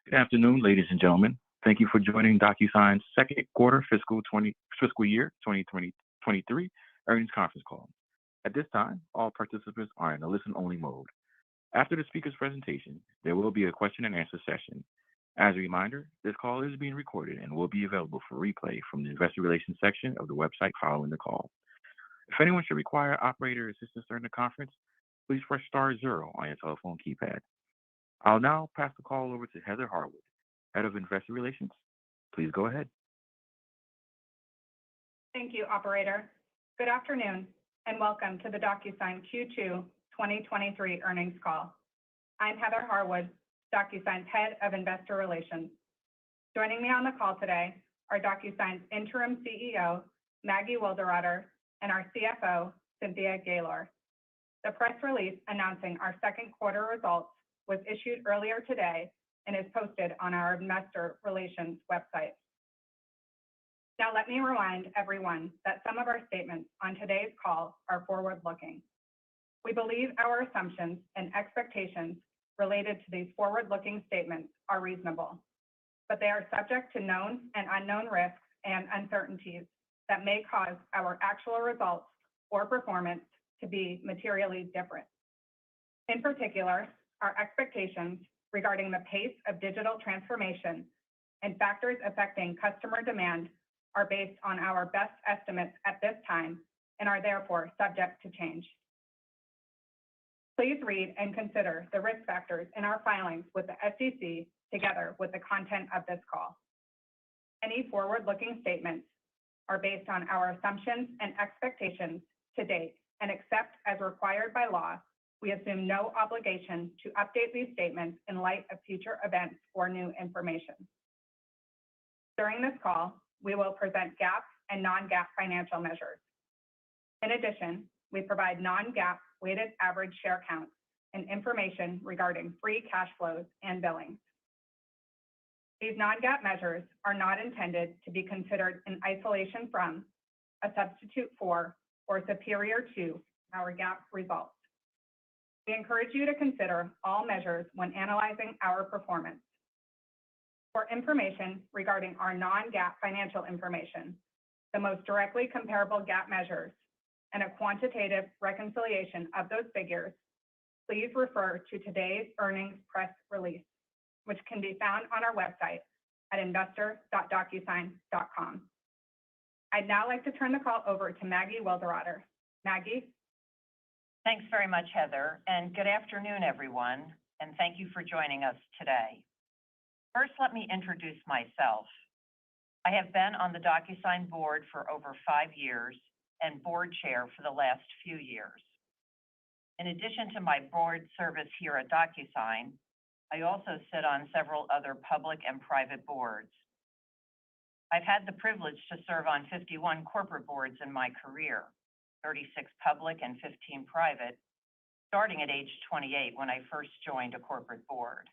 Good afternoon, ladies and gentlemen. Thank you for joining Docusign's second quarter fiscal year 2023 earnings conference call. At this time, all participants are in a listen-only mode. After the speaker's presentation, there will be a question and answer session. As a reminder, this call is being recorded and will be available for replay from the investor relations section of the website following the call. If anyone should require operator assistance during the conference, please press star zero on your telephone keypad. I'll now pass the call over to Heather Harwood, Head of Investor Relations. Please go ahead. Thank you, operator. Good afternoon, and welcome to the Docusign Q2 2023 earnings call. I'm Heather Harwood, Docusign's Head of Investor Relations. Joining me on the call today are Docusign's Interim CEO, Maggie Wilderotter, and our CFO, Cynthia Gaylor. The press release announcing our second quarter results was issued earlier today and is posted on our investor relations website. Now, let me remind everyone that some of our statements on today's call are forward-looking. We believe our assumptions and expectations related to these forward-looking statements are reasonable, but they are subject to known and unknown risks and uncertainties that may cause our actual results or performance to be materially different. In particular, our expectations regarding the pace of digital transformation and factors affecting customer demand are based on our best estimates at this time and are therefore subject to change. Please read and consider the risk factors in our filings with the SEC together with the content of this call. Any forward-looking statements are based on our assumptions and expectations to date, and except as required by law, we assume no obligation to update these statements in light of future events or new information. During this call, we will present GAAP and non-GAAP financial measures. In addition, we provide non-GAAP weighted average share count and information regarding free cash flows and billings. These non-GAAP measures are not intended to be considered in isolation from, a substitute for, or superior to our GAAP results. We encourage you to consider all measures when analyzing our performance. For information regarding our non-GAAP financial information, the most directly comparable GAAP measures, and a quantitative reconciliation of those figures, please refer to today's earnings press release, which can be found on our website at investor.docusign.com. I'd now like to turn the call over to Maggie Wilderotter. Maggie? Thanks very much, Heather, and good afternoon, everyone, and thank you for joining us today. First, let me introduce myself. I have been on the Docusign board for over 5 years and board chair for the last few years. In addition to my board service here at Docusign, I also sit on several other public and private boards. I've had the privilege to serve on 51 corporate boards in my career, 36 public and 15 private, starting at age 28 when I first joined a corporate board.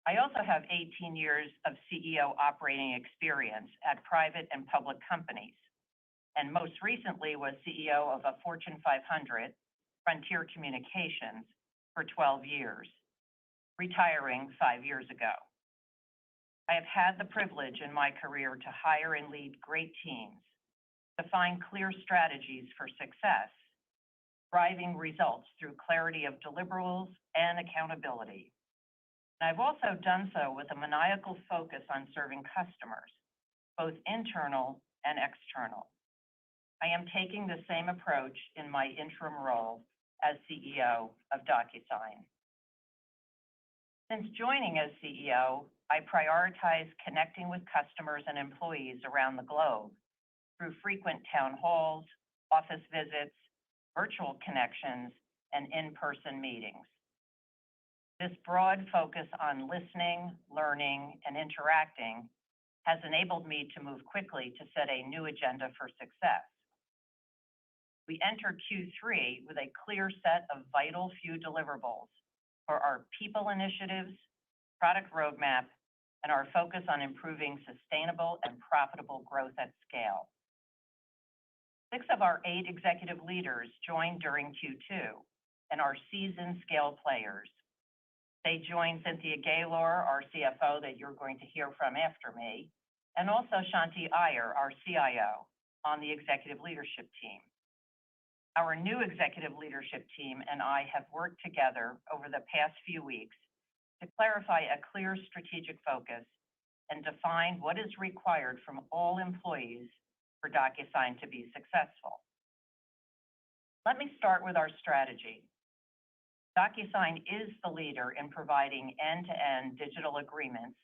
I also have 18 years of CEO operating experience at private and public companies, and most recently was CEO of a Fortune 500, Frontier Communications, for 12 years, retiring 5 years ago. I have had the privilege in my career to hire and lead great teams, define clear strategies for success, driving results through clarity of deliverables and accountability. And I've also done so with a maniacal focus on serving customers, both internal and external. I am taking the same approach in my interim role as CEO of Docusign. Since joining as CEO, I prioritize connecting with customers and employees around the globe through frequent town halls, office visits, virtual connections, and in-person meetings. This broad focus on listening, learning, and interacting has enabled me to move quickly to set a new agenda for success. We enter Q3 with a clear set of vital few deliverables for our people initiatives, product roadmap, and our focus on improving sustainable and profitable growth at scale. 6 of our 8 executive leaders joined during Q2 and are seasoned scale players. They join Cynthia Gaylor, our CFO that you're going to hear from after me, and also Shanti Iyer, our CIO, on the executive leadership team. Our new executive leadership team and I have worked together over the past few weeks to clarify a clear strategic focus and define what is required from all employees for DocuSign to be successful. Let me start with our strategy. DocuSign is the leader in providing end-to-end digital agreements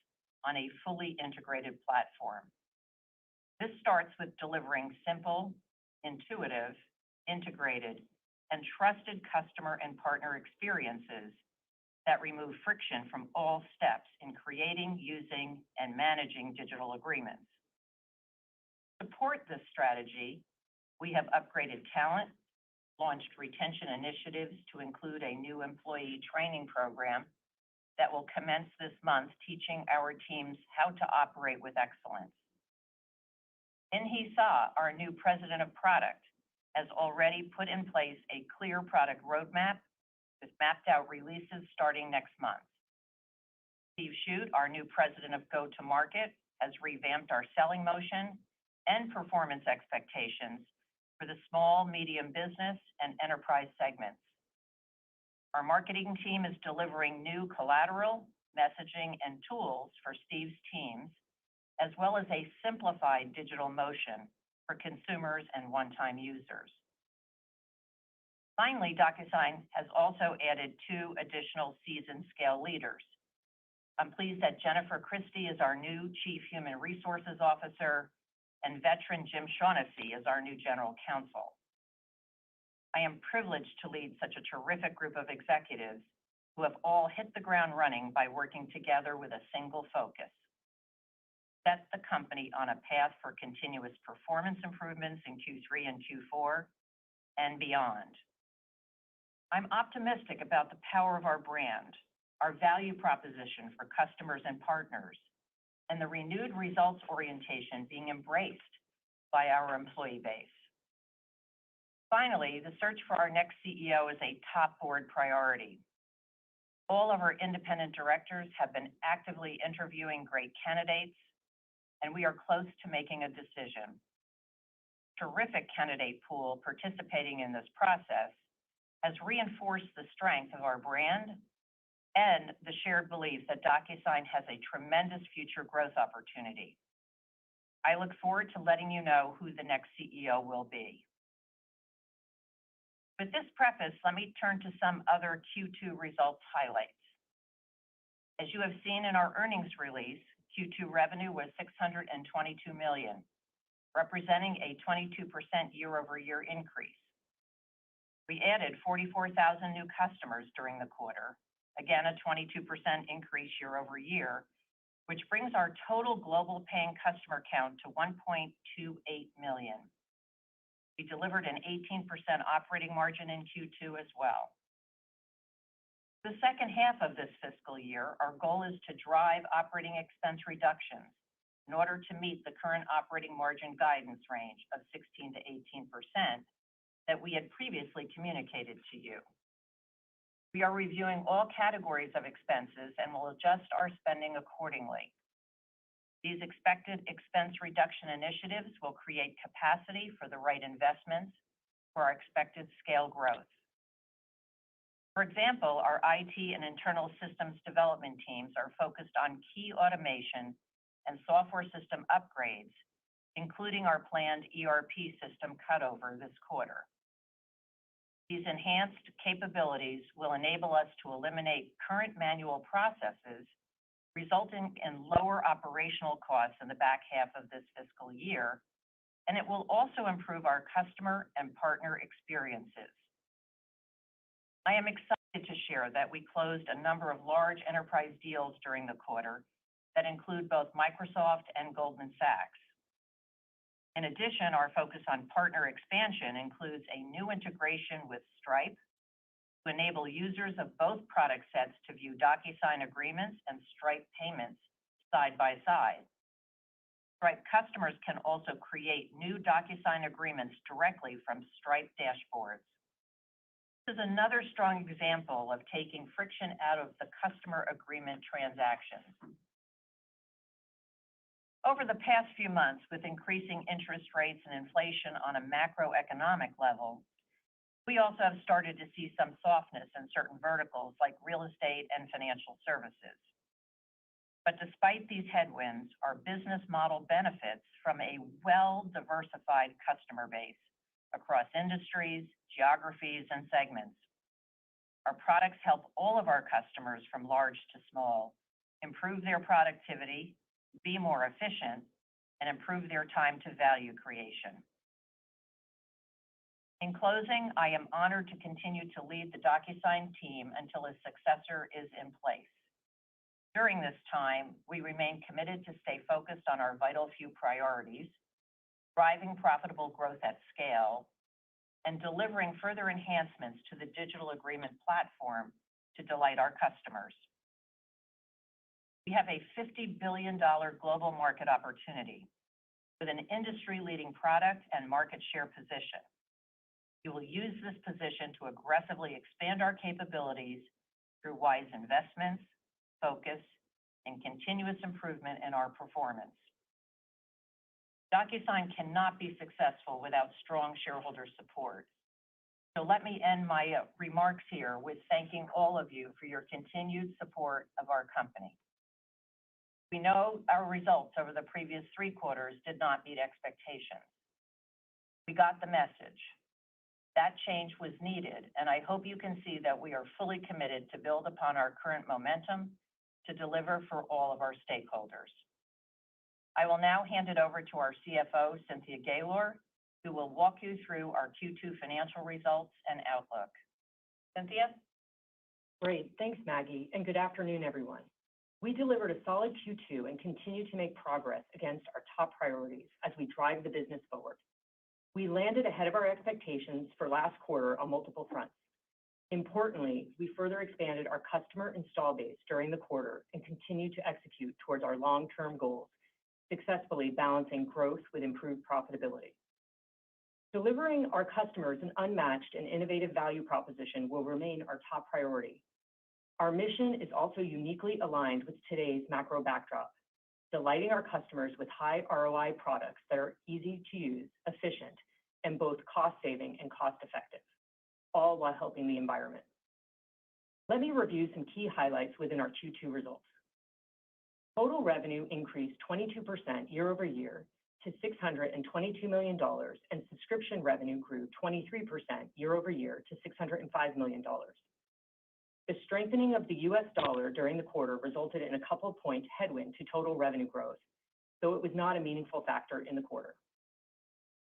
on a fully integrated platform. This starts with delivering simple, intuitive, integrated, and trusted customer and partner experiences that remove friction from all steps in creating, using, and managing digital agreements. To support this strategy, we have upgraded talent, launched retention initiatives to include a new employee training program that will commence this month, teaching our teams how to operate with excellence. Inhi Sa, our new president of product, has already put in place a clear product roadmap with mapped out releases starting next month. Steve Shute, our new president of go-to-market, has revamped our selling motion and performance expectations for the small, medium business, and enterprise segments. Our marketing team is delivering new collateral, messaging, and tools for Steve's teams, as well as a simplified digital motion for consumers and one-time users. Finally, DocuSign has also added 2 additional seasoned scale leaders. I'm pleased that Jennifer Christie is our new Chief Human Resources Officer, and veteran Jim Shaughnessy is our new General Counsel. I am privileged to lead such a terrific group of executives who have all hit the ground running by working together with a single focus: set the company on a path for continuous performance improvements in Q3 and Q4 and beyond. I'm optimistic about the power of our brand, our value proposition for customers and partners, and the renewed results orientation being embraced by our employee base. Finally, the search for our next CEO is a top board priority. All of our independent directors have been actively interviewing great candidates, and we are close to making a decision. Terrific candidate pool participating in this process has reinforced the strength of our brand and the shared belief that DocuSign has a tremendous future growth opportunity. I look forward to letting you know who the next CEO will be. With this preface, let me turn to some other Q2 results highlights. As you have seen in our earnings release, Q2 revenue was $622 million, representing a 22% year-over-year increase. We added 44,000 new customers during the quarter, again a 22% increase year-over-year, which brings our total global paying customer count to 1.28 million. We delivered an 18% operating margin in Q2 as well. The second half of this fiscal year, our goal is to drive operating expense reductions in order to meet the current operating margin guidance range of 16 to 18% that we had previously communicated to you. We are reviewing all categories of expenses and will adjust our spending accordingly. These expected expense reduction initiatives will create capacity for the right investments for our expected scale growth. For example, our IT and internal systems development teams are focused on key automation and software system upgrades, including our planned ERP system cutover this quarter. These enhanced capabilities will enable us to eliminate current manual processes, resulting in lower operational costs in the back half of this fiscal year, and it will also improve our customer and partner experiences. I am excited to share that we closed a number of large enterprise deals during the quarter that include both Microsoft and Goldman Sachs. In addition, our focus on partner expansion includes a new integration with Stripe to enable users of both product sets to view DocuSign agreements and Stripe payments side by side. Stripe customers can also create new DocuSign agreements directly from Stripe dashboards. This is another strong example of taking friction out of the customer agreement transactions. Over the past few months, with increasing interest rates and inflation on a macroeconomic level, we also have started to see some softness in certain verticals like real estate and financial services. But despite these headwinds, our business model benefits from a well-diversified customer base across industries, geographies, and segments. Our products help all of our customers, from large to small, improve their productivity, be more efficient, and improve their time to value creation. In closing, I am honored to continue to lead the Docusign team until a successor is in place. During this time, we remain committed to stay focused on our vital few priorities, driving profitable growth at scale, and delivering further enhancements to the digital agreement platform to delight our customers. We have a $50 billion global market opportunity with an industry-leading product and market share position. We will use this position to aggressively expand our capabilities through wise investments, focus, and continuous improvement in our performance. Docusign cannot be successful without strong shareholder support. So let me end my remarks here with thanking all of you for your continued support of our company. We know our results over the previous 3 quarters did not meet expectations. We got the message. That change was needed, and I hope you can see that we are fully committed to build upon our current momentum to deliver for all of our stakeholders. I will now hand it over to our CFO, Cynthia Gaylor, who will walk you through our Q2 financial results and outlook. Cynthia? Great. Thanks, Maggie, and good afternoon, everyone. We delivered a solid Q2 and continue to make progress against our top priorities as we drive the business forward. We landed ahead of our expectations for last quarter on multiple fronts. Importantly, we further expanded our customer install base during the quarter and continue to execute towards our long-term goals, successfully balancing growth with improved profitability. Delivering our customers an unmatched and innovative value proposition will remain our top priority. Our mission is also uniquely aligned with today's macro backdrop, delighting our customers with high ROI products that are easy to use, efficient, and both cost-saving and cost-effective, all while helping the environment. Let me review some key highlights within our Q2 results. Total revenue increased 22% year over year to $622 million, and subscription revenue grew 23% year over year to $605 million. The strengthening of the US dollar during the quarter resulted in a couple-point headwind to total revenue growth, though it was not a meaningful factor in the quarter.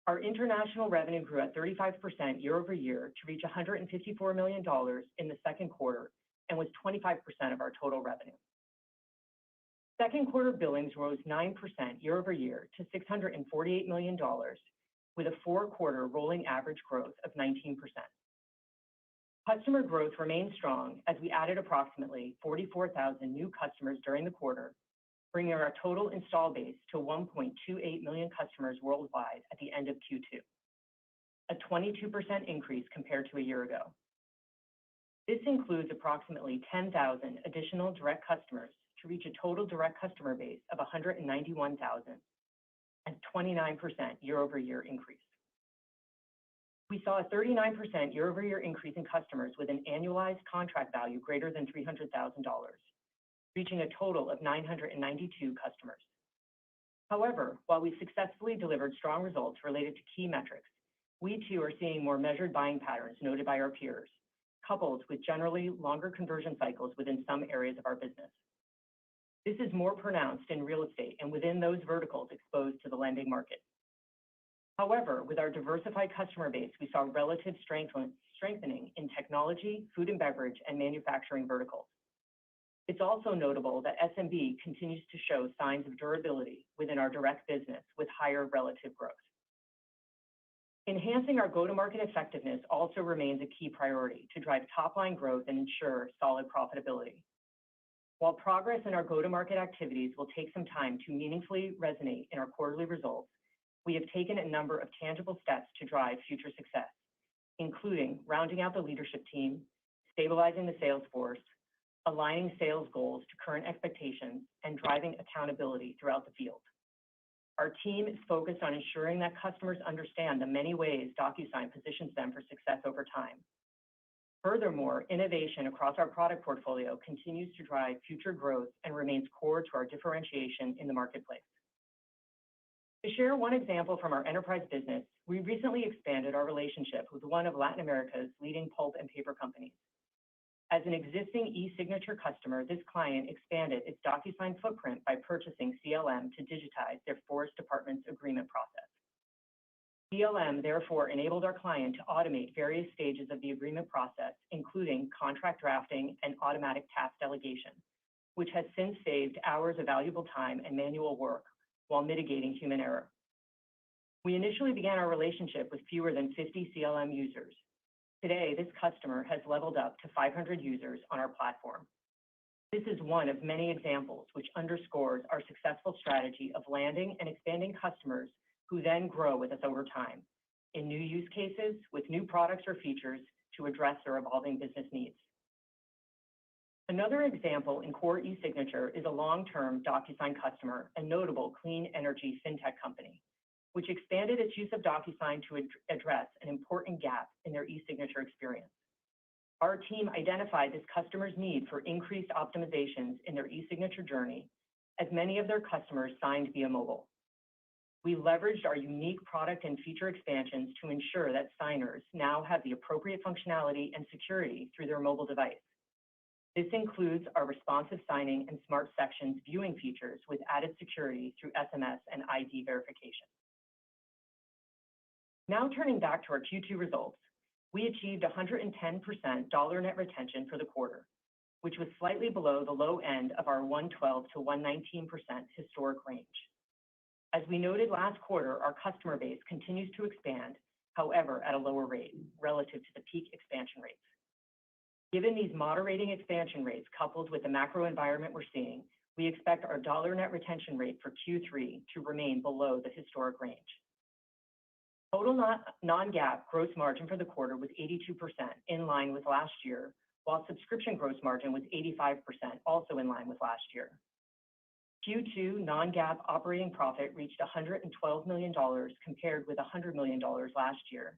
Our international revenue grew at 35% year over year to reach $154 million in the second quarter and was 25% of our total revenue. Second quarter billings rose 9% year over year to $648 million, with a 4-quarter rolling average growth of 19%. Customer growth remained strong as we added approximately 44,000 new customers during the quarter, bringing our total install base to 1.28 million customers worldwide at the end of Q2, a 22% increase compared to a year ago. This includes approximately 10,000 additional direct customers to reach a total direct customer base of 191,000, a 29% year-over-year increase. We saw a 39% year-over-year increase in customers with an annualized contract value greater than $300,000, reaching a total of 992 customers. However, while we successfully delivered strong results related to key metrics, we too are seeing more measured buying patterns noted by our peers, coupled with generally longer conversion cycles within some areas of our business. This is more pronounced in real estate and within those verticals exposed to the lending market. However, with our diversified customer base, we saw relative strengthening in technology, food and beverage, and manufacturing verticals. It's also notable that SMB continues to show signs of durability within our direct business with higher relative growth. Enhancing our go-to-market effectiveness also remains a key priority to drive top-line growth and ensure solid profitability. While progress in our go-to-market activities will take some time to meaningfully resonate in our quarterly results, we have taken a number of tangible steps to drive future success, including rounding out the leadership team, stabilizing the sales force, aligning sales goals to current expectations, and driving accountability throughout the field. Our team is focused on ensuring that customers understand the many ways DocuSign positions them for success over time. Furthermore, innovation across our product portfolio continues to drive future growth and remains core to our differentiation in the marketplace. To share one example from our enterprise business, we recently expanded our relationship with one of Latin America's leading pulp and paper companies. As an existing e-signature customer, this client expanded its DocuSign footprint by purchasing CLM to digitize their forest department's agreement process. CLM therefore enabled our client to automate various stages of the agreement process, including contract drafting and automatic task delegation, which has since saved hours of valuable time and manual work while mitigating human error. We initially began our relationship with fewer than 50 CLM users. Today, this customer has leveled up to 500 users on our platform. This is one of many examples which underscores our successful strategy of landing and expanding customers who then grow with us over time in new use cases with new products or features to address their evolving business needs. Another example in core e-signature is a long-term DocuSign customer, a notable clean energy fintech company, which expanded its use of DocuSign to address an important gap in their e-signature experience. Our team identified this customer's need for increased optimizations in their e-signature journey, as many of their customers signed via mobile. We leveraged our unique product and feature expansions to ensure that signers now have the appropriate functionality and security through their mobile device. This includes our responsive signing and smart sections viewing features with added security through SMS and ID verification. Now turning back to our Q2 results, we achieved 110% dollar net retention for the quarter, which was slightly below the low end of our 112 to 119% historic range. As we noted last quarter, our customer base continues to expand, however, at a lower rate relative to the peak expansion rates. Given these moderating expansion rates coupled with the macro environment we're seeing, we expect our dollar net retention rate for Q3 to remain below the historic range. Total non-GAAP gross margin for the quarter was 82%, in line with last year, while subscription gross margin was 85%, also in line with last year. Q2 non-GAAP operating profit reached $112 million compared with $100 million last year.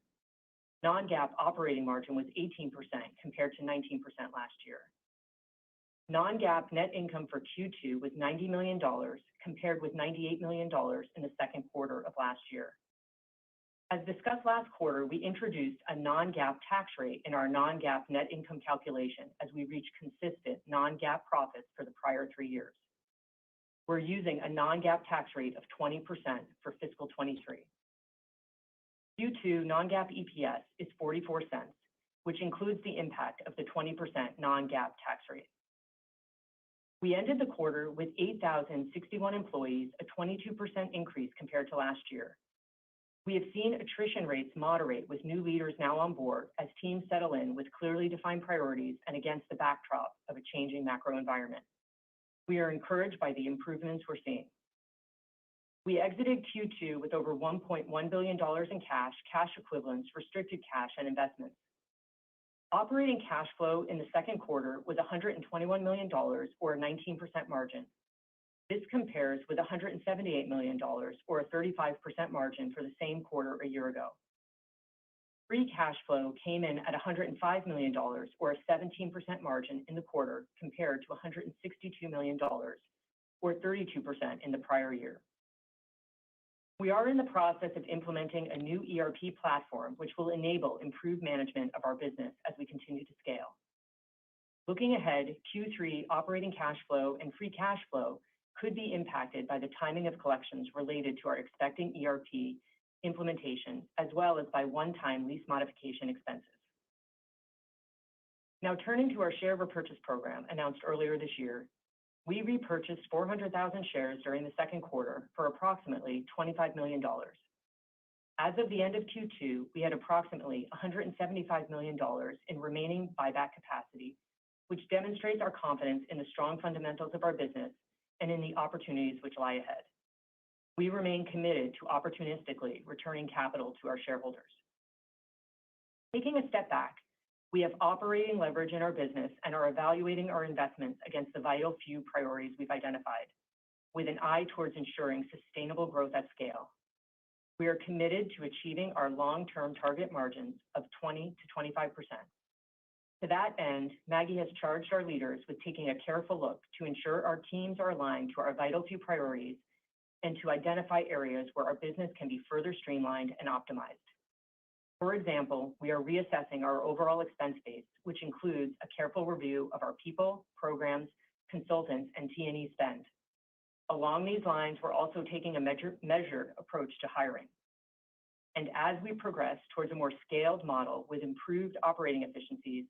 Non-GAAP operating margin was 18% compared to 19% last year. Non-GAAP net income for Q2 was $90 million compared with $98 million in the second quarter of last year. As discussed last quarter, we introduced a non-GAAP tax rate in our non-GAAP net income calculation as we reach consistent non-GAAP profits for the prior 3 years. We're using a non-GAAP tax rate of 20% for fiscal 23. Q2 non-GAAP EPS is 44 cents, which includes the impact of the 20% non-GAAP tax rate. We ended the quarter with 8,061 employees, a 22% increase compared to last year. We have seen attrition rates moderate with new leaders now on board as teams settle in with clearly defined priorities and against the backdrop of a changing macro environment. We are encouraged by the improvements we're seeing. We exited Q2 with over $1.1 billion in cash equivalents, restricted cash, and investments. Operating cash flow in the second quarter was $121 million, or a 19% margin. This compares with $178 million, or a 35% margin for the same quarter a year ago. Free cash flow came in at $105 million, or a 17% margin in the quarter, compared to $162 million, or 32% in the prior year. We are in the process of implementing a new ERP platform, which will enable improved management of our business as we continue to scale. Looking ahead, Q3 operating cash flow and free cash flow could be impacted by the timing of collections related to our expecting ERP implementation, as well as by one-time lease modification expenses. Now turning to our share repurchase program announced earlier this year, we repurchased 400,000 shares during the second quarter for approximately $25 million. As of the end of Q2, we had approximately $175 million in remaining buyback capacity, which demonstrates our confidence in the strong fundamentals of our business and in the opportunities which lie ahead. We remain committed to opportunistically returning capital to our shareholders. Taking a step back, we have operating leverage in our business and are evaluating our investments against the vital few priorities we've identified, with an eye towards ensuring sustainable growth at scale. We are committed to achieving our long-term target margins of 20 to 25%. To that end, Maggie has charged our leaders with taking a careful look to ensure our teams are aligned to our vital few priorities and to identify areas where our business can be further streamlined and optimized. For example, we are reassessing our overall expense base, which includes a careful review of our people, programs, consultants, and T&E spend. Along these lines, we're also taking a measured approach to hiring. And as we progress towards a more scaled model with improved operating efficiencies,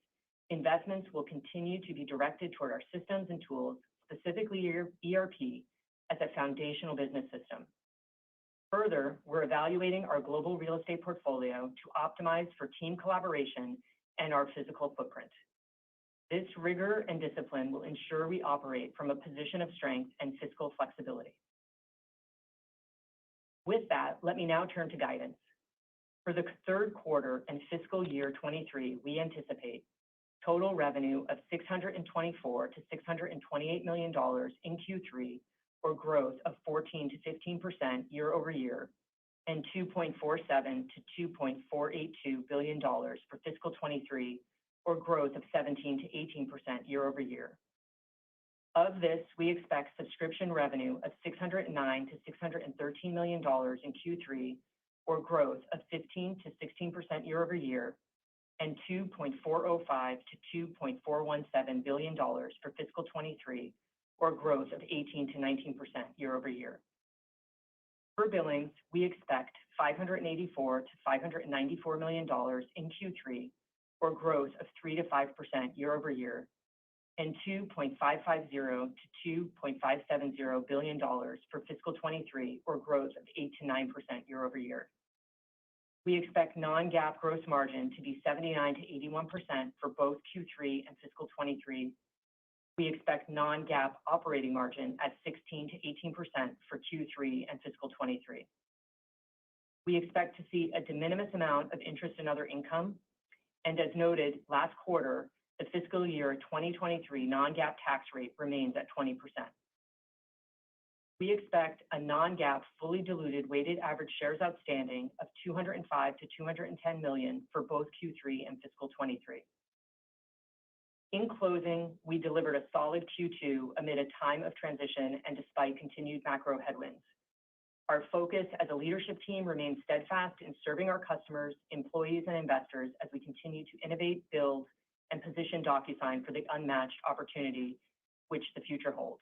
investments will continue to be directed toward our systems and tools, specifically ERP, as a foundational business system. Further, we're evaluating our global real estate portfolio to optimize for team collaboration and our physical footprint. This rigor and discipline will ensure we operate from a position of strength and fiscal flexibility. With that, let me now turn to guidance. For the third quarter and fiscal year 23, we anticipate total revenue of $624 to $628 million in Q3, or growth of 14 to 15% year over year, and $2.47 to $2.482 billion for fiscal 23, or growth of 17 to 18% year over year. Of this, we expect subscription revenue of $609 to $613 million in Q3, or growth of 15 to 16% year over year, and $2.405 to $2.417 billion for fiscal 23, or growth of 18 to 19% year over year. For billings, we expect $584 to $594 million in Q3, or growth of 3 to 5% year over year, and $2.550 to $2.570 billion for fiscal 23, or growth of 8 to 9% year over year. We expect non-GAAP gross margin to be 79 to 81% for both Q3 and fiscal 23. We expect non-GAAP operating margin at 16 to 18% for Q3 and fiscal 23. We expect to see a de minimis amount of interest and other income, and as noted last quarter, the fiscal year 2023 non-GAAP tax rate remains at 20%. We expect a non-GAAP fully diluted weighted average shares outstanding of 205 to 210 million for both Q3 and fiscal 23. In closing, we delivered a solid Q2 amid a time of transition and despite continued macro headwinds. Our focus as a leadership team remains steadfast in serving our customers, employees, and investors as we continue to innovate, build, and position Docusign for the unmatched opportunity which the future holds.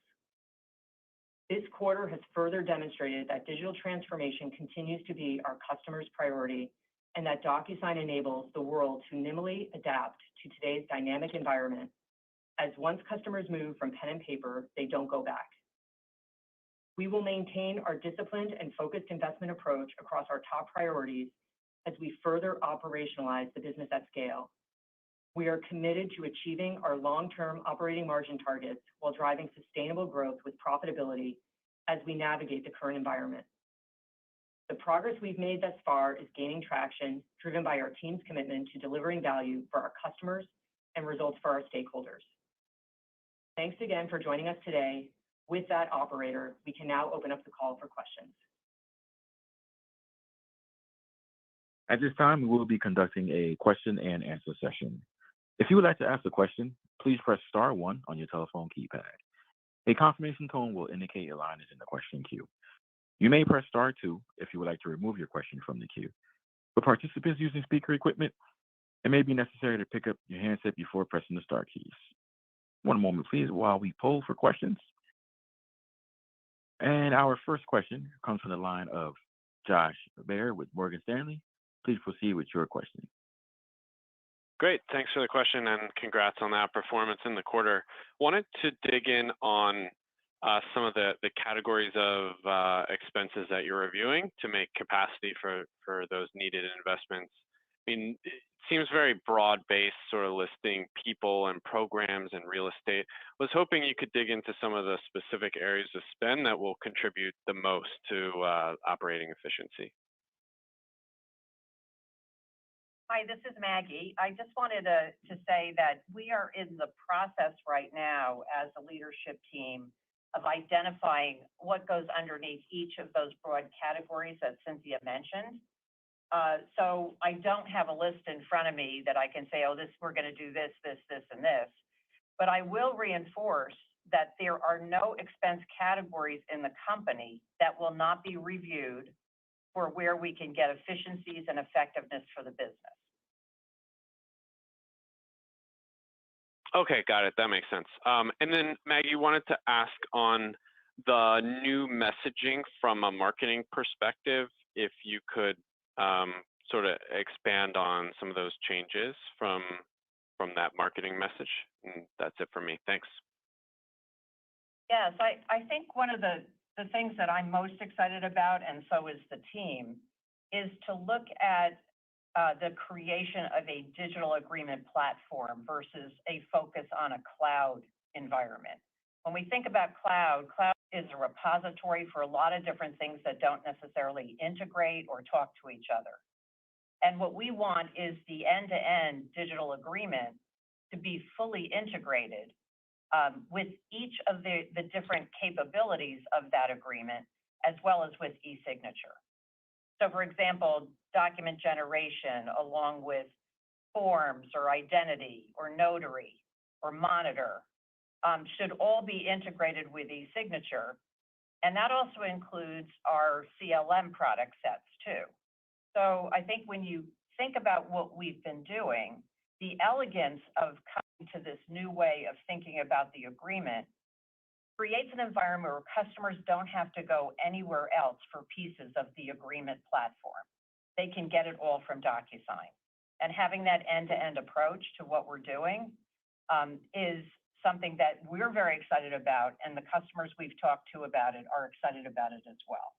This quarter has further demonstrated that digital transformation continues to be our customers' priority and that Docusign enables the world to nimbly adapt to today's dynamic environment, as once customers move from pen and paper, they don't go back. We will maintain our disciplined and focused investment approach across our top priorities as we further operationalize the business at scale. We are committed to achieving our long-term operating margin targets while driving sustainable growth with profitability as we navigate the current environment. The progress we've made thus far is gaining traction, driven by our team's commitment to delivering value for our customers and results for our stakeholders. Thanks again for joining us today. With that, operator, we can now open up the call for questions. At this time, we will be conducting a question and answer session. If you would like to ask a question, please press star 1 on your telephone keypad. A confirmation tone will indicate your line is in the question queue. You may press star 2 if you would like to remove your question from the queue. For participants using speaker equipment, it may be necessary to pick up your handset before pressing the star keys. One moment, please, while we poll for questions. And our first question comes from the line of Josh Baer with Morgan Stanley. Please proceed with your question. Great. Thanks for the question and congrats on that performance in the quarter. Wanted to dig in on some of the categories of expenses that you're reviewing to make capacity for those needed investments. I mean, it seems very broad-based, sort of listing people and programs and real estate. Was hoping you could dig into some of the specific areas of spend that will contribute the most to operating efficiency. Hi, this is Maggie. I just wanted to say that we are in the process right now as a leadership team of identifying what goes underneath each of those broad categories that Cynthia mentioned. So I don't have a list in front of me that I can say, oh, we're going to do this, this, this, and this. But I will reinforce that there are no expense categories in the company that will not be reviewed for where we can get efficiencies and effectiveness for the business. Okay, got it. That makes sense. And then Maggie, wanted to ask on the new messaging from a marketing perspective, if you could sort of expand on some of those changes from that marketing message. And that's it for me. Thanks. Yes, I think one of the things that I'm most excited about, and so is the team, is to look at the creation of a digital agreement platform versus a focus on a cloud environment. When we think about cloud is a repository for a lot of different things that don't necessarily integrate or talk to each other. And what we want is the end-to-end digital agreement to be fully integrated with each of the different capabilities of that agreement, as well as with e-signature. So for example, document generation along with forms or identity or notary or monitor should all be integrated with e-signature. And that also includes our CLM product sets too. So I think when you think about what we've been doing, the elegance of coming to this new way of thinking about the agreement creates an environment where customers don't have to go anywhere else for pieces of the agreement platform. They can get it all from Docusign. And having that end-to-end approach to what we're doing is something that we're very excited about, and the customers we've talked to about it are excited about it as well.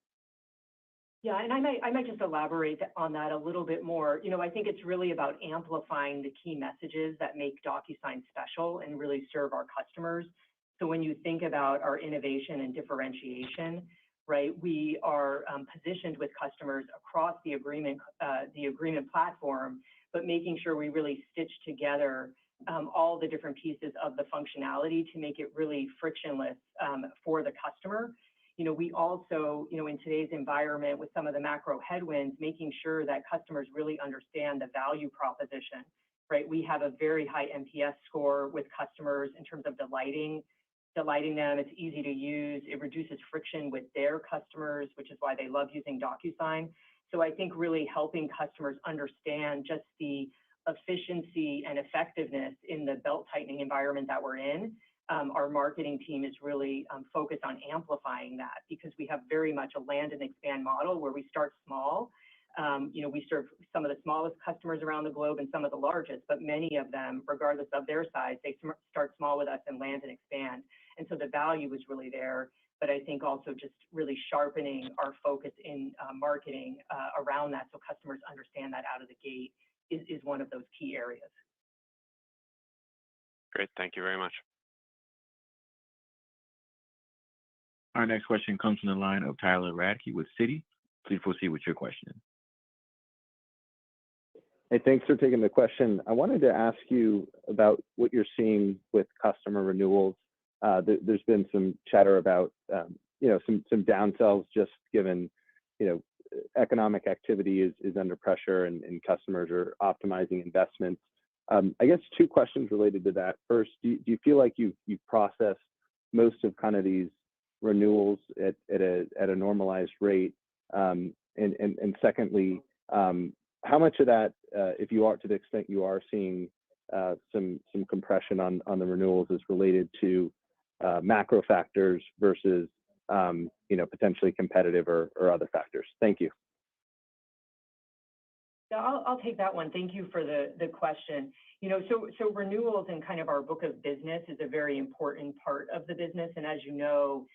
Yeah, and I might just elaborate on that a little bit more. I think it's really about amplifying the key messages that make Docusign special and really serve our customers. So when you think about our innovation and differentiation, right, we are positioned with customers across the agreement platform, but making sure we really stitch together all the different pieces of the functionality to make it really frictionless for the customer. We also, in today's environment with some of the macro headwinds, making sure that customers really understand the value proposition, right? We have a very high NPS score with customers in terms of delighting them. It's easy to use. It reduces friction with their customers, which is why they love using Docusign. So I think really helping customers understand just the efficiency and effectiveness in the belt-tightening environment that we're in. Our marketing team is really focused on amplifying that because we have very much a land and expand model where we start small. We serve some of the smallest customers around the globe and some of the largest, but many of them, regardless of their size, they start small with us and land and expand. And so the value is really there. But I think also just really sharpening our focus in marketing around that so customers understand that out of the gate is one of those key areas. Great. Thank you very much. Our next question comes from the line of Tyler Radke with Citi. Please proceed with your question. Hey, thanks for taking the question. I wanted to ask you about what you're seeing with customer renewals. There's been some chatter about, some downsells just given, economic activity is under pressure and customers are optimizing investments. I guess two questions related to that. First, do you feel like you've processed most of kind of these renewals at a normalized rate? And secondly, how much of that, if you are to the extent you are seeing some compression on the renewals, is related to macro factors versus potentially competitive or other factors? Thank you. Yeah, I'll take that one. Thank you for the question. So renewals and kind of our book of business is a very important part of the business. And as you know,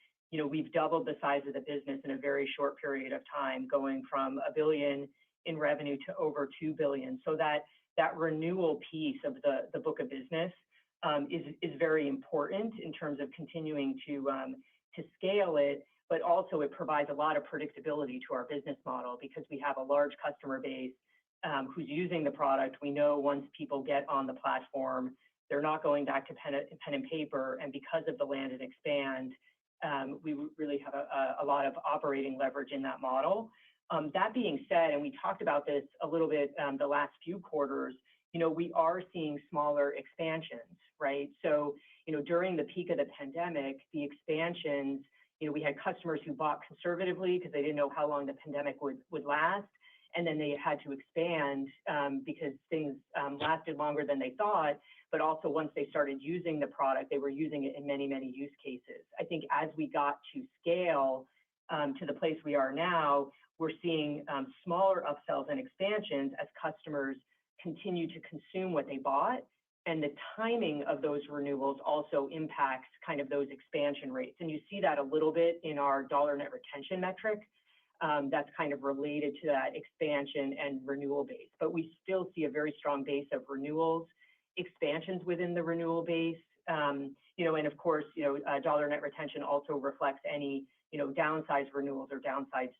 we've doubled the size of the business in a very short period of time, going from $1 billion in revenue to over $2 billion. So that renewal piece of the book of business is very important in terms of continuing to scale it, but also it provides a lot of predictability to our business model because we have a large customer base who's using the product, we know once people get on the platform, they're not going back to pen and paper. And because of the land and expand, we really have a lot of operating leverage in that model. That being said, and we talked about this a little bit the last few quarters, we are seeing smaller expansions, right? So, during the peak of the pandemic, the expansions, we had customers who bought conservatively because they didn't know how long the pandemic would last. And then they had to expand because things lasted longer than they thought. But also once they started using the product, they were using it in many, many use cases. I think as we got to scale to the place we are now, we're seeing smaller upsells and expansions as customers continue to consume what they bought. And the timing of those renewals also impacts kind of those expansion rates. And you see that a little bit in our dollar net retention metric. That's kind of related to that expansion and renewal base. But we still see a very strong base of renewals, expansions within the renewal base. And of course, dollar net retention also reflects any, downsized renewals or downsized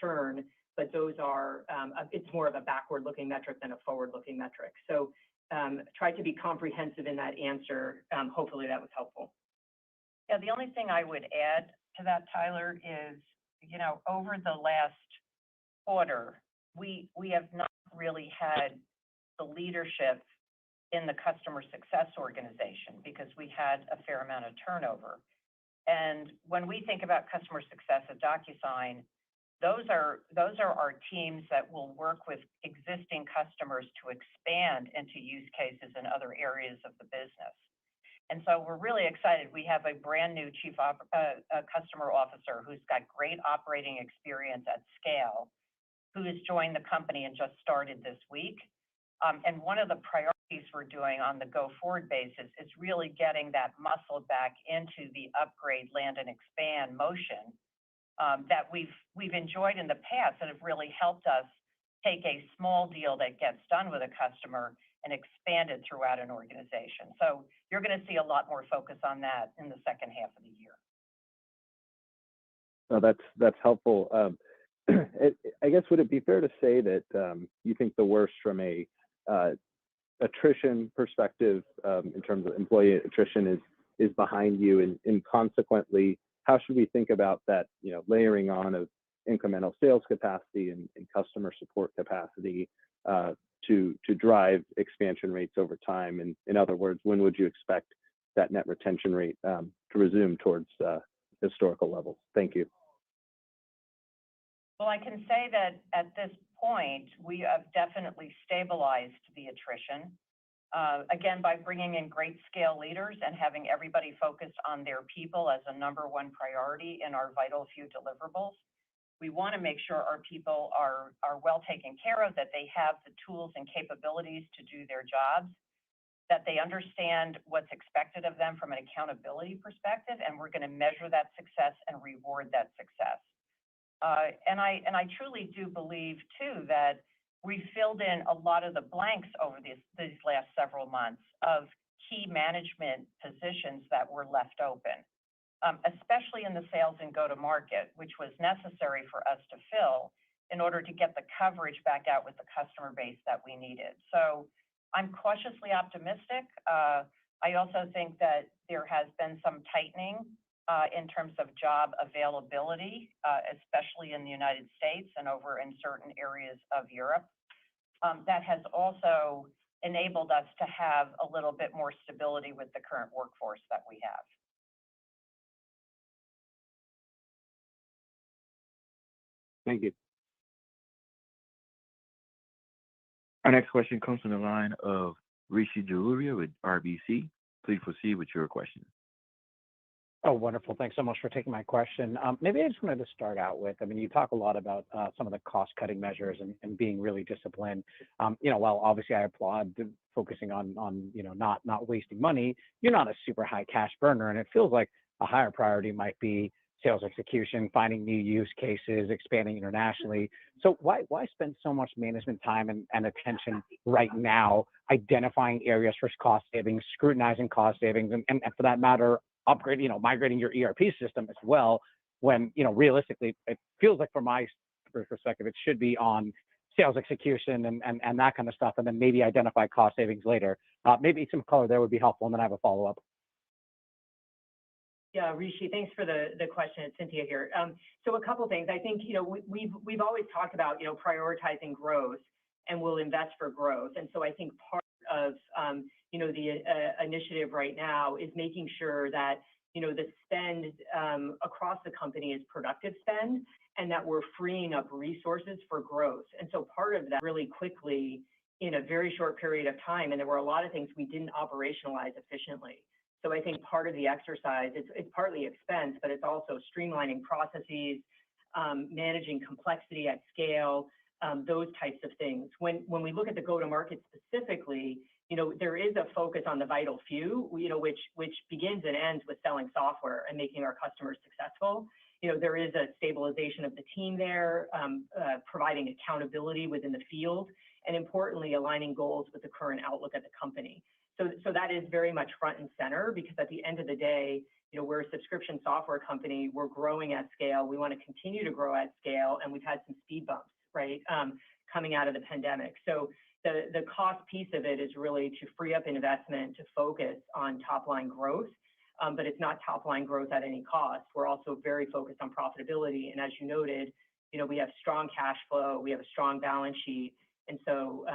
churn, but those are, it's more of a backward-looking metric than a forward-looking metric. So try to be comprehensive in that answer. Hopefully that was helpful. Yeah, the only thing I would add to that, Tyler, is, over the last quarter, we have not really had the leadership in the customer success organization because we had a fair amount of turnover. And when we think about customer success at Docusign, those are our teams that will work with existing customers to expand into use cases in other areas of the business. And so we're really excited. We have a brand new chief customer officer who's got great operating experience at scale, who has joined the company and just started this week. And one of the priorities we're doing on the go-forward basis is really getting that muscle back into the upgrade, land, and expand motion that we've enjoyed in the past that have really helped us take a small deal that gets done with a customer and expand it throughout an organization. So you're going to see a lot more focus on that in the second half of the year. Oh, that's helpful. I guess, would it be fair to say that you think the worst from a attrition perspective in terms of employee attrition is behind you, and consequently, how should we think about that, layering on of incremental sales capacity and customer support capacity to drive expansion rates over time? And in other words, when would you expect that net retention rate to resume towards historical levels? Thank you. Well, I can say that at this point, we have definitely stabilized the attrition. Again, by bringing in great scale leaders and having everybody focused on their people as a number one priority in our vital few deliverables. We want to make sure our people are well taken care of, that they have the tools and capabilities to do their jobs, that they understand what's expected of them from an accountability perspective, and we're going to measure that success and reward that success. And I truly do believe, too, that we filled in a lot of the blanks over these last several months of key management positions that were left open, especially in the sales and go-to-market, which was necessary for us to fill in order to get the coverage back out with the customer base that we needed. So I'm cautiously optimistic. I also think that there has been some tightening in terms of job availability, especially in the United States and over in certain areas of Europe. That has also enabled us to have a little bit more stability with the current workforce that we have. Thank you. Our next question comes from the line of Rishi Jaluria with RBC. Please proceed with your question. Oh, wonderful. Thanks so much for taking my question. Maybe I just wanted to start out with, you talk a lot about some of the cost-cutting measures and being really disciplined. While obviously I applaud focusing on not wasting money, you're not a super high cash burner, and it feels like a higher priority might be sales execution, finding new use cases, expanding internationally. So why spend so much management time and attention right now identifying areas for cost savings, scrutinizing cost savings, and for that matter, upgrading, migrating your ERP system as well, when, realistically, it feels like from my perspective, it should be on sales execution and that kind of stuff, and then maybe identify cost savings later. Maybe some color there would be helpful, and then I have a follow-up. Yeah, Rishi, thanks for the question. It's Cynthia here. So a couple things. I think, we've always talked about, prioritizing growth, and we'll invest for growth. And so I think part of, the initiative right now is making sure that, the spend across the company is productive spend, and that we're freeing up resources for growth. And so part of that really quickly in a very short period of time, and there were a lot of things we didn't operationalize efficiently. So I think part of the exercise, it's partly expense, but it's also streamlining processes, managing complexity at scale, those types of things. When we look at the go-to-market specifically, there is a focus on the vital few, which begins and ends with selling software and making our customers successful. There is a stabilization of the team there, providing accountability within the field, and importantly, aligning goals with the current outlook of the company. So that is very much front and center, because at the end of the day, we're a subscription software company. We're growing at scale. We want to continue to grow at scale, and we've had some speed bumps, right, coming out of the pandemic. So the cost piece of it is really to free up investment to focus on top line growth, but it's not top line growth at any cost. We're also very focused on profitability, and as you noted, we have strong cash flow, we have a strong balance sheet. And so,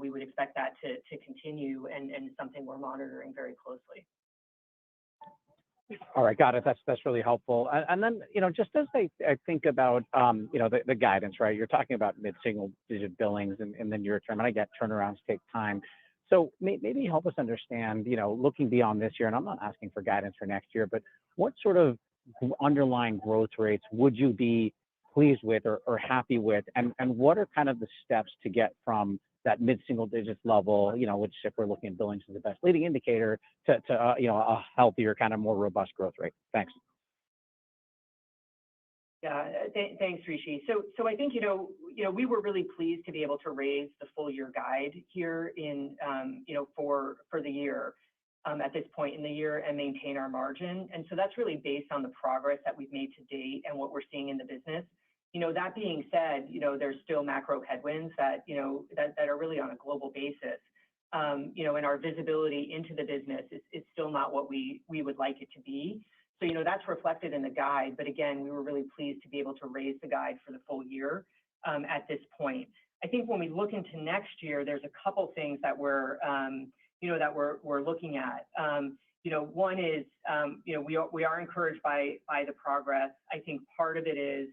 we would expect that to continue, and something we're monitoring very closely. All right, got it. That's really helpful. And then, just as I think about, the guidance, right? You're talking about mid-single-digit billings and then your term, and I get turnarounds take time. So maybe help us understand, looking beyond this year, and I'm not asking for guidance for next year, but what sort of underlying growth rates would you be pleased with or happy with, and what are kind of the steps to get from that mid-single digits level, which if we're looking at billings as the best leading indicator, to a healthier, kind of more robust growth rate? Thanks. Yeah, thanks, Rishi. So I think, we were really pleased to be able to raise the full year guide here in, for the year, at this point in the year, and maintain our margin. And so that's really based on the progress that we've made to date and what we're seeing in the business. That being said, there's still macro headwinds that are really on a global basis. And our visibility into the business is still not what we would like it to be. So, that's reflected in the guide. But again, we were really pleased to be able to raise the guide for the full year, at this point. I think when we look into next year, there's a couple things that we're looking at. One is, we are encouraged by the progress. I think part of it is,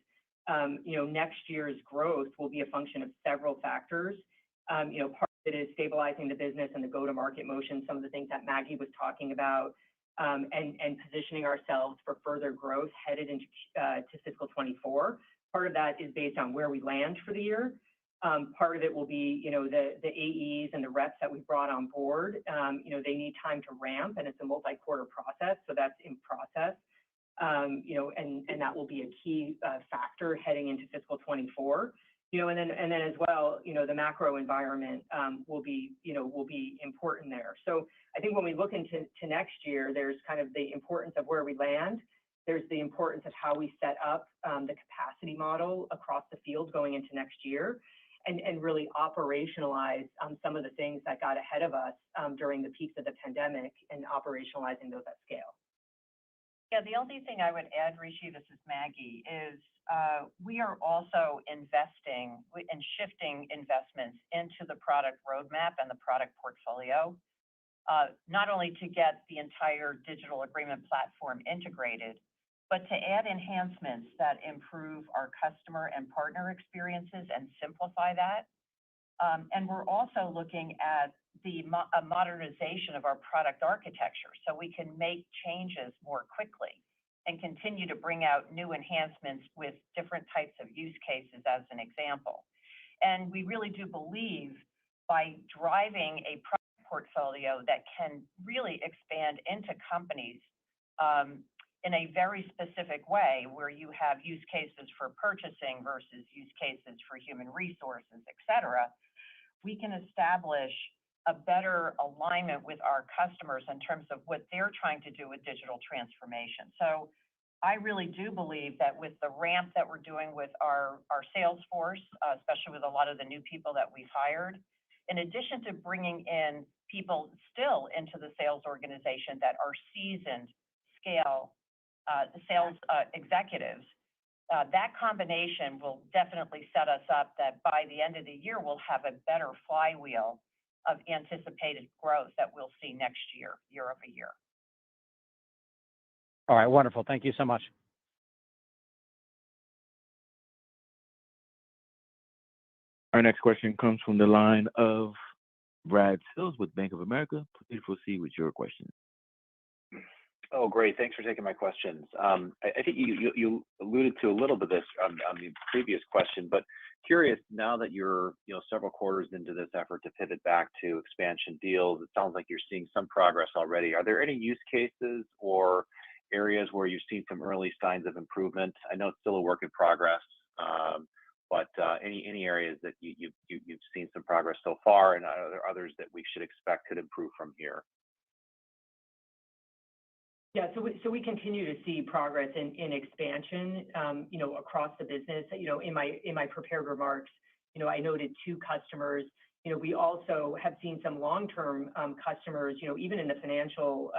next year's growth will be a function of several factors. Part of it is stabilizing the business and the go-to-market motion, some of the things that Maggie was talking about, and positioning ourselves for further growth headed into to fiscal 24. Part of that is based on where we land for the year. Part of it will be, the AEs and the reps that we brought on board. They need time to ramp, and it's a multi-quarter process, so that's in process. And that will be a key factor heading into fiscal 24. And then as well, the macro environment will be important there. So I think when we look into next year, there's kind of the importance of where we land. There's the importance of how we set up the capacity model across the field going into next year, and really operationalize some of the things that got ahead of us during the peaks of the pandemic, and operationalizing those at scale. Yeah, the only thing I would add, Rishi, this is Maggie, is we are also investing and shifting investments into the product roadmap and the product portfolio, not only to get the entire digital agreement platform integrated, but to add enhancements that improve our customer and partner experiences and simplify that. And we're also looking at a modernization of our product architecture, so we can make changes more quickly and continue to bring out new enhancements with different types of use cases, as an example. And we really do believe, by driving a product portfolio that can really expand into companies in a very specific way, where you have use cases for purchasing versus use cases for human resources, et cetera, we can establish a better alignment with our customers in terms of what they're trying to do with digital transformation. So I really do believe that with the ramp that we're doing with our sales force, especially with a lot of the new people that we've hired, in addition to bringing in people still into the sales organization that are seasoned scale sales executives, that combination will definitely set us up that by the end of the year, we'll have a better flywheel of anticipated growth that we'll see next year, year over year. All right, wonderful. Thank you so much. Our next question comes from the line of Brad Sills with Bank of America. Please proceed with your question. Oh, great. Thanks for taking my questions. I think you alluded to a little bit of this on the previous question, but curious now that you're several quarters into this effort to pivot back to expansion deals, it sounds like you're seeing some progress already. Are there any use cases or areas where you've seen some early signs of improvement? I know it's still a work in progress, but any areas that you've seen some progress so far, and are there others that we should expect could improve from here? Yeah, so we continue to see progress in expansion, across the business. In my prepared remarks, I noted 2 customers. We also have seen some long-term customers, even in the financial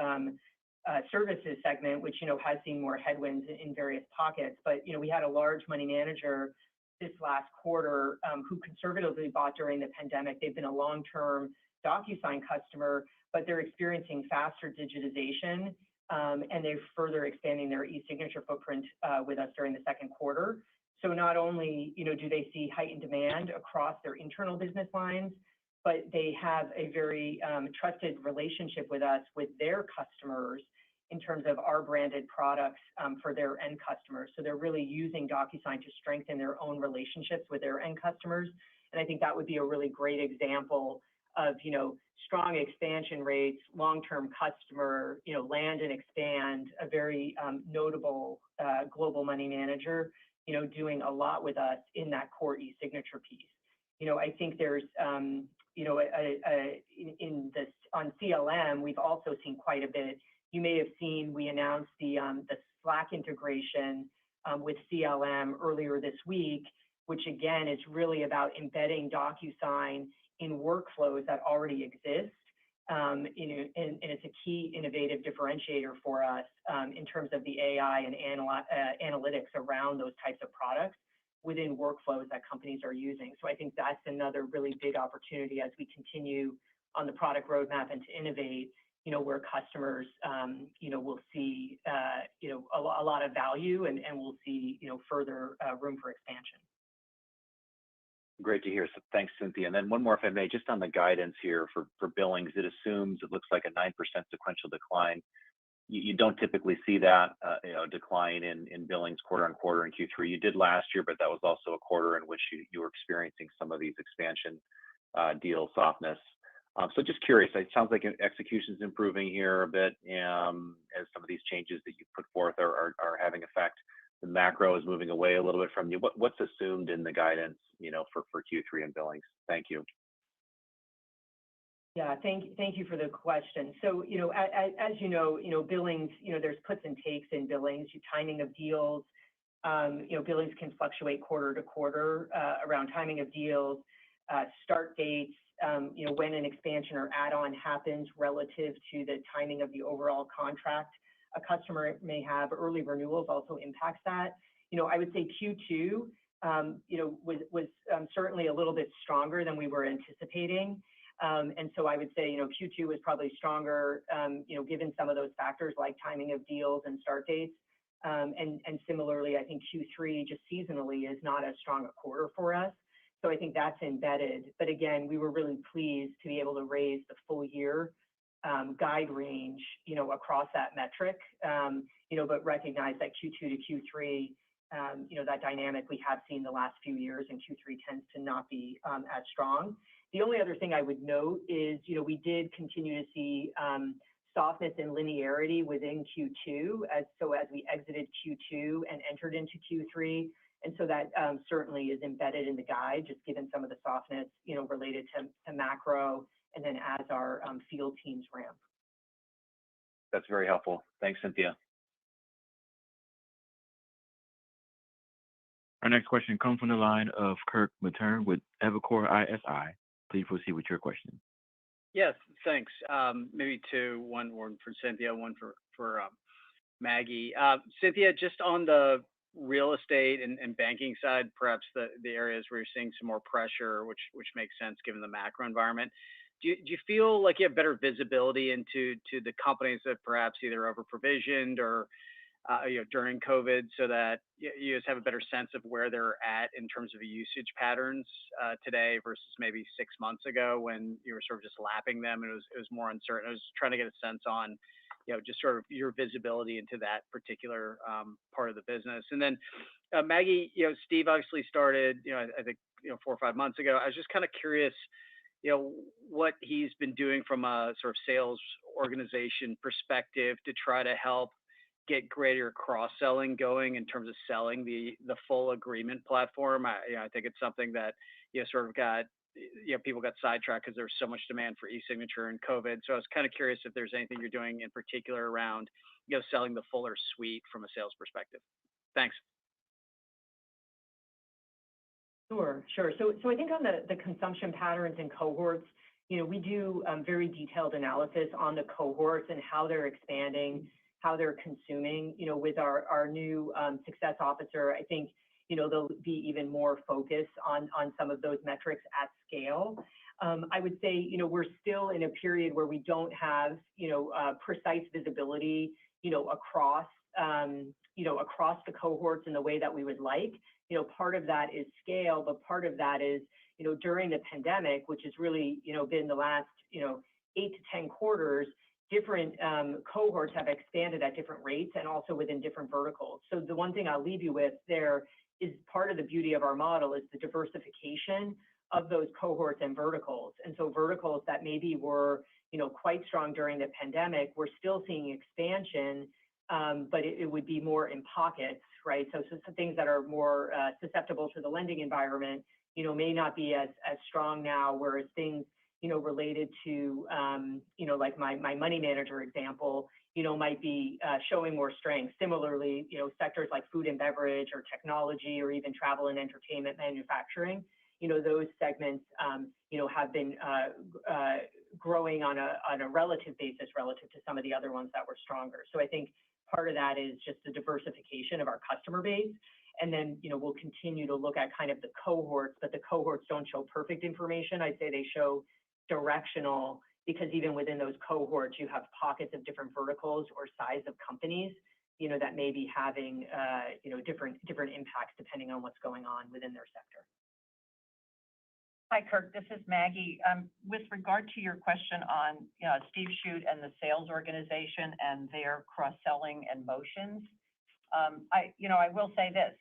services segment, which has seen more headwinds in various pockets. But we had a large money manager this last quarter who conservatively bought during the pandemic. They've been a long-term Docusign customer, but they're experiencing faster digitization, and they're further expanding their e-signature footprint with us during the second quarter. So not only do they see heightened demand across their internal business lines, but they have a very trusted relationship with us, with their customers, in terms of our branded products for their end customers. So they're really using Docusign to strengthen their own relationships with their end customers. And I think that would be a really great example of, strong expansion rates, long-term customer, land and expand, a very notable global money manager, doing a lot with us in that core e-signature piece. I think there's, on CLM, we've also seen quite a bit. You may have seen we announced the Slack integration with CLM earlier this week, which again is really about embedding DocuSign in workflows that already exist. And it's a key innovative differentiator for us in terms of the AI and analytics around those types of products within workflows that companies are using. So I think that's another really big opportunity as we continue on the product roadmap and to innovate, where customers, will see, a lot of value and we'll see, further room for expansion. Great to hear. So thanks, Cynthia. And then one more, if I may, just on the guidance here for Billings, it looks like a 9% sequential decline. You don't typically see that, decline in Billings quarter on quarter in Q3. You did last year, but that was also a quarter in which you were experiencing some of these expansion deal softness. So just curious, it sounds like execution is improving here a bit as some of these changes that you put forth are having effect. The macro is moving away a little bit from you. What's assumed in the guidance, for Q3 and Billings? Thank you. Yeah, thank you for the question. So, as Billings, there's puts and takes in Billings, timing of deals. Billings can fluctuate quarter to quarter around timing of deals, start dates, when an expansion or add-on happens relative to the timing of the overall contract a customer may have. Early renewals also impacts that. I would say Q2, was certainly a little bit stronger than we were anticipating. And so I would say, Q2 was probably stronger, given some of those factors like timing of deals and start dates. And similarly, I think Q3 just seasonally is not as strong a quarter for us. So I think that's embedded. But again, we were really pleased to be able to raise the full year guide range, across that metric, but recognize that Q2 to Q3, that dynamic we have seen the last few years, and Q3 tends to not be as strong. The only other thing I would note is, we did continue to see softness in linearity within Q2, as we exited Q2 and entered into Q3. And so that certainly is embedded in the guide, just given some of the softness, related to macro, and then as our field teams ramp. That's very helpful. Thanks, Cynthia. Our next question comes from the line of Kirk Materne with Evercore ISI. Please proceed with your question. Yes, thanks. Maybe two, one for Cynthia, one for Maggie. Cynthia, just on the real estate and banking side, perhaps the areas where you're seeing some more pressure, which makes sense given the macro environment. Do you feel like you have better visibility into the companies that perhaps either over provisioned or during COVID, so that you just have a better sense of where they're at in terms of usage patterns today versus maybe 6 months ago when you were sort of just lapping them and it was more uncertain? I was trying to get a sense on, just sort of your visibility into that particular part of the business. And then Maggie, Steve obviously started, I think, 4 or 5 months ago. I was just kind of curious, what he's been doing from a sort of sales organization perspective to try to help get greater cross-selling going in terms of selling the full agreement platform. I think it's something that sort of got people got sidetracked because there's so much demand for e-signature and COVID. So I was kind of curious if there's anything you're doing in particular around selling the fuller suite from a sales perspective. Thanks. Sure. So I think on the consumption patterns and cohorts, we do very detailed analysis on the cohorts and how they're expanding, how they're consuming. With our new success officer, I think they'll be even more focused on some of those metrics at scale. I would say we're still in a period where we don't have precise visibility across the cohorts in the way that we would like. Part of that is scale, but part of that is during the pandemic, which has really been the last 8 to 10 quarters, different cohorts have expanded at different rates and also within different verticals. So the one thing I'll leave you with there is part of the beauty of our model is the diversification of those cohorts and verticals. And so verticals that maybe were quite strong during the pandemic, we're still seeing expansion, but it would be more in pockets, right? So some things that are more susceptible to the lending environment, may not be as strong now, whereas things related to, like my money manager example, might be showing more strength. Similarly, sectors like food and beverage or technology or even travel and entertainment, manufacturing, those segments, have been growing on a relative basis relative to some of the other ones that were stronger. So I think part of that is just the diversification of our customer base. And then, we'll continue to look at kind of the cohorts, but the cohorts don't show perfect information. I'd say they show directional, because even within those cohorts, you have pockets of different verticals or size of companies, that may be having, different impacts depending on what's going on within their sector. Hi, Kirk. This is Maggie. With regard to your question on Steve Shute and the sales organization and their cross-selling and motions, I will say this.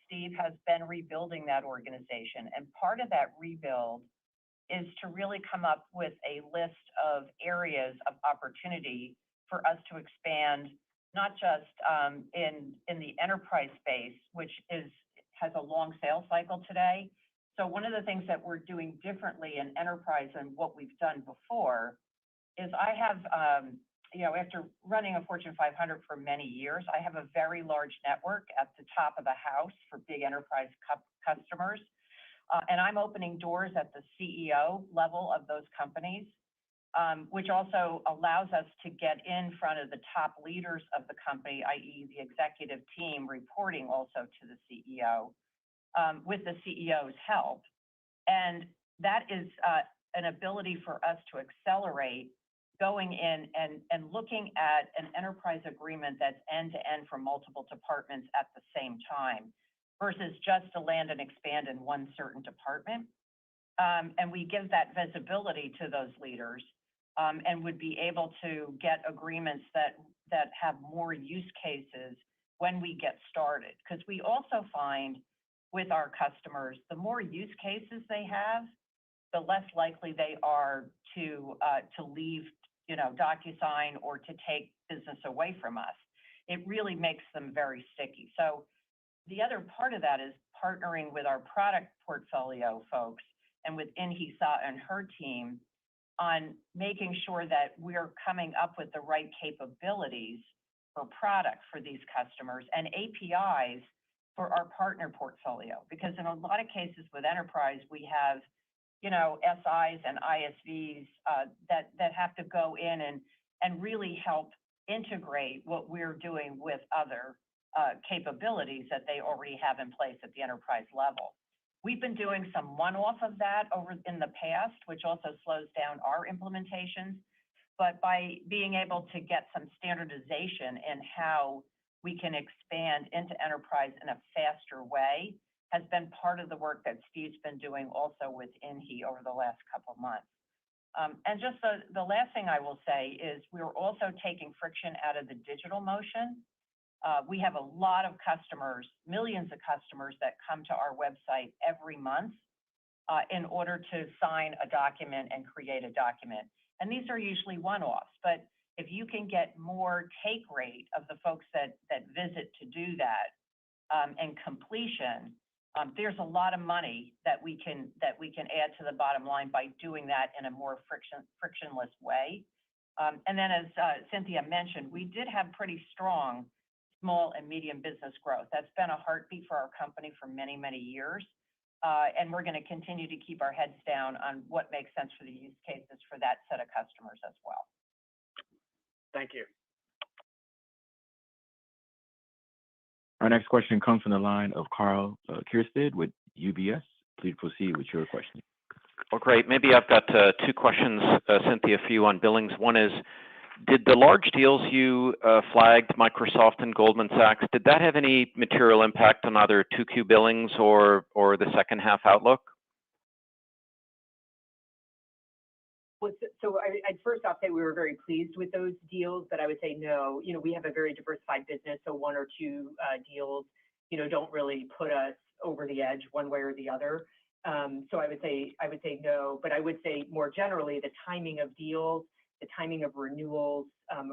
Steve has been rebuilding that organization, and part of that rebuild is to really come up with a list of areas of opportunity for us to expand, not just in the enterprise space, which has a long sales cycle today. So one of the things that we're doing differently in enterprise than what we've done before is I have, after running a Fortune 500 for many years, I have a very large network at the top of the house for big enterprise customers. And I'm opening doors at the CEO level of those companies, which also allows us to get in front of the top leaders of the company, i.e. the executive team reporting also to the CEO, with the CEO's help. And that is an ability for us to accelerate going in and looking at an enterprise agreement that's end-to-end for multiple departments at the same time, versus just to land and expand in one certain department. And we give that visibility to those leaders, and would be able to get agreements that have more use cases when we get started. Because we also find with our customers, the more use cases they have, the less likely they are to leave, Docusign or to take business away from us. It really makes them very sticky. So the other part of that is partnering with our product portfolio folks and with Inhisa and her team on making sure that we're coming up with the right capabilities for product for these customers and APIs for our partner portfolio, because in a lot of cases with enterprise, we have, SIs and ISVs that have to go in and really help integrate what we're doing with other capabilities that they already have in place at the enterprise level. We've been doing some one-off of that over in the past, which also slows down our implementations. But by being able to get some standardization in how we can expand into enterprise in a faster way has been part of the work that Steve's been doing also with INHI over the last couple of months. And just the last thing I will say is we're also taking friction out of the digital motion. We have a lot of customers, millions of customers that come to our website every month in order to sign a document and create a document. And these are usually one-offs, but if you can get more take rate of the folks that visit to do that and completion, there's a lot of money that we can add to the bottom line by doing that in a more frictionless way. And then as Cynthia mentioned, we did have pretty strong small and medium business growth. That's been a heartbeat for our company for many, many years. And we're going to continue to keep our heads down on what makes sense for the use cases for that set of customers as well. Thank you. Our next question comes from the line of Karl Keirstead with UBS. Please proceed with your question. Well, great. Maybe I've got two questions, Cynthia, for you on billings. One is, did the large deals you flagged, Microsoft and Goldman Sachs, did that have any material impact on either 2Q billings or the second half outlook? So I'd first off say we were very pleased with those deals, but I would say no. We have a very diversified business, so one or two deals, don't really put us over the edge one way or the other. So I would say no, but I would say more generally the timing of deals, the timing of renewals,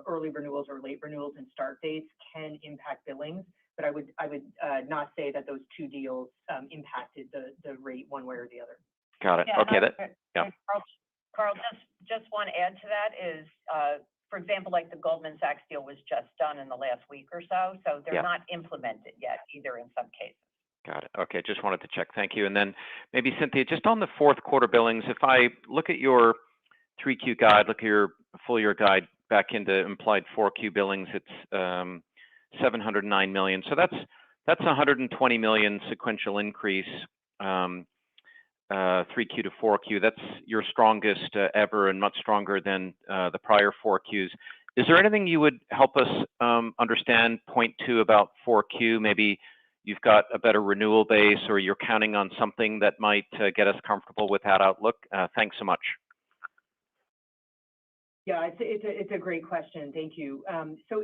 early renewals or late renewals and start dates can impact billings. But I would not say that those two deals impacted the rate one way or the other. Got it. Yeah, Okay. Yeah. Carl, just one add to that is, for example, like the Goldman Sachs deal was just done in the last week or so, so they're not implemented yet either in some cases. Got it. Okay, just wanted to check. Thank you. And then maybe Cynthia, just on the fourth quarter billings, if I look at your 3Q guide, look at your full year guide back into implied 4Q billings, it's $709 million. So that's $120 million sequential increase. 3Q to 4Q, that's your strongest ever and much stronger than the prior 4Qs. Is there anything you would help us understand, point to about 4Q? Maybe you've got a better renewal base or you're counting on something that might get us comfortable with that outlook? Thanks so much. Yeah, it's a great question. Thank you. So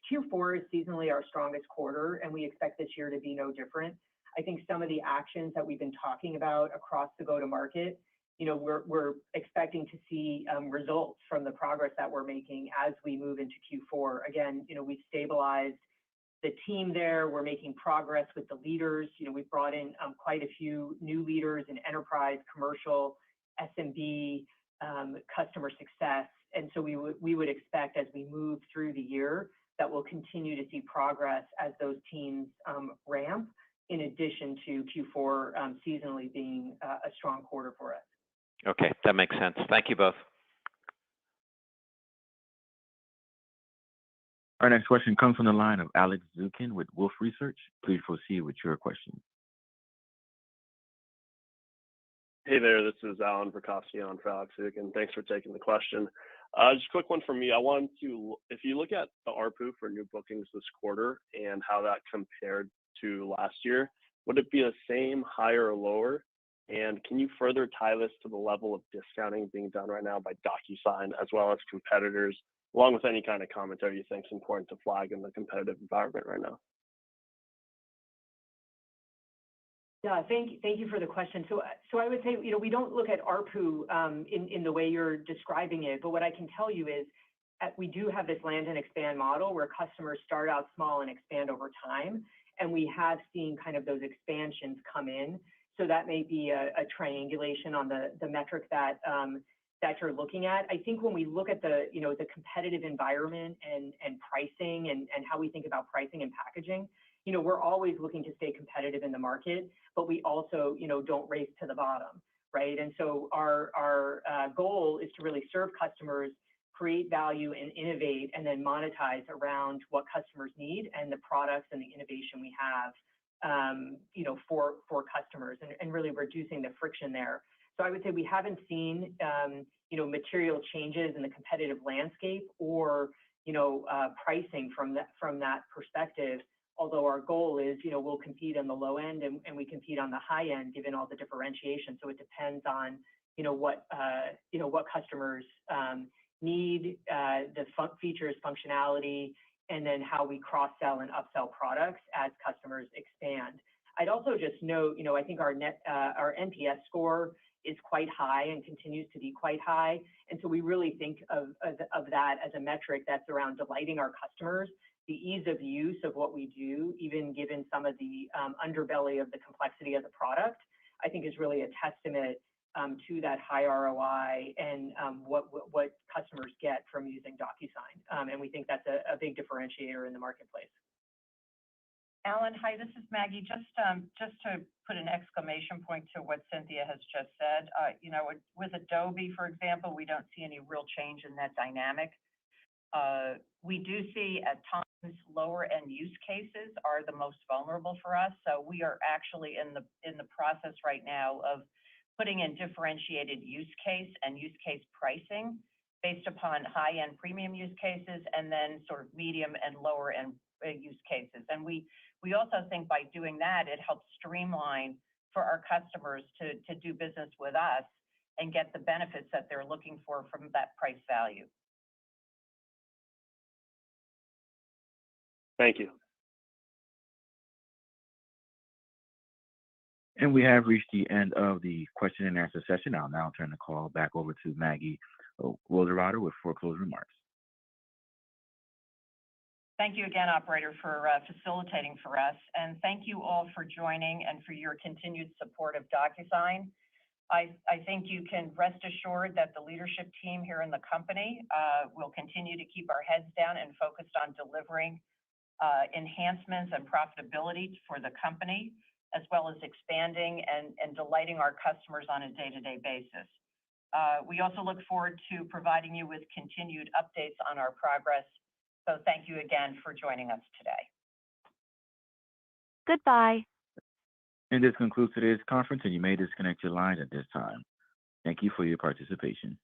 Q4 is seasonally our strongest quarter, and we expect this year to be no different. I think some of the actions that we've been talking about across the go-to-market, we're expecting to see results from the progress that we're making as we move into Q4. Again, we've stabilized the team there. We're making progress with the leaders. We've brought in quite a few new leaders in enterprise, commercial, SMB, customer success. And so we would expect as we move through the year that we'll continue to see progress as those teams ramp, in addition to Q4 seasonally being a strong quarter for us. Okay, that makes sense. Thank you both. Our next question comes from the line of Alex Zukin with Wolfe Research. Please proceed with your question. Hey there, this is Alan Verkowski on for Alex Zukin. Thanks for taking the question. Just a quick one from me. I wanted to, if you look at the ARPU for new bookings this quarter and how that compared to last year, would it be the same, higher, or lower? And can you further tie this to the level of discounting being done right now by Docusign as well as competitors, along with any kind of commentary you think is important to flag in the competitive environment right now? Yeah, thank you for the question. So I would say, we don't look at ARPU in the way you're describing it, but what I can tell you is we do have this land and expand model where customers start out small and expand over time, and we have seen kind of those expansions come in. So that may be a triangulation on the metric that you're looking at. I think when we look at the competitive environment and pricing and how we think about pricing and packaging, we're always looking to stay competitive in the market, but we also, don't race to the bottom, right? And so our goal is to really serve customers, create value and innovate, and then monetize around what customers need and the products and the innovation we have, for customers, and really reducing the friction there. So I would say we haven't seen, material changes in the competitive landscape or, pricing from that perspective. Although our goal is, we'll compete on the low end and we compete on the high end, given all the differentiation. So it depends on, what customers need, the features, functionality, and then how we cross-sell and upsell products as customers expand. I'd also just note, I think our NPS score is quite high and continues to be quite high. And so we really think of that as a metric that's around delighting our customers. The ease of use of what we do, even given some of the underbelly of the complexity of the product, I think is really a testament to that high ROI and what customers get from using DocuSign. And we think that's a big differentiator in the marketplace. Alan, hi, this is Maggie. Just to put an exclamation point to what Cynthia has just said, with Adobe, for example, we don't see any real change in that dynamic. We do see at times lower end use cases are the most vulnerable for us. So we are actually in the process right now of putting in differentiated use case and use case pricing based upon high end premium use cases and then sort of medium and lower end use cases. And we also think by doing that, it helps streamline for our customers to do business with us and get the benefits that they're looking for from that price value. Thank you. And we have reached the end of the question and answer session. I'll now turn the call back over to Maggie Wilderotter for closing remarks. Thank you again, operator, for facilitating for us. And thank you all for joining and for your continued support of DocuSign. I think you can rest assured that the leadership team here in the company will continue to keep our heads down and focused on delivering enhancements and profitability for the company, as well as expanding and delighting our customers on a day-to-day basis. We also look forward to providing you with continued updates on our progress. So thank you again for joining us today. Goodbye. And this concludes today's conference, and you may disconnect your lines at this time. Thank you for your participation.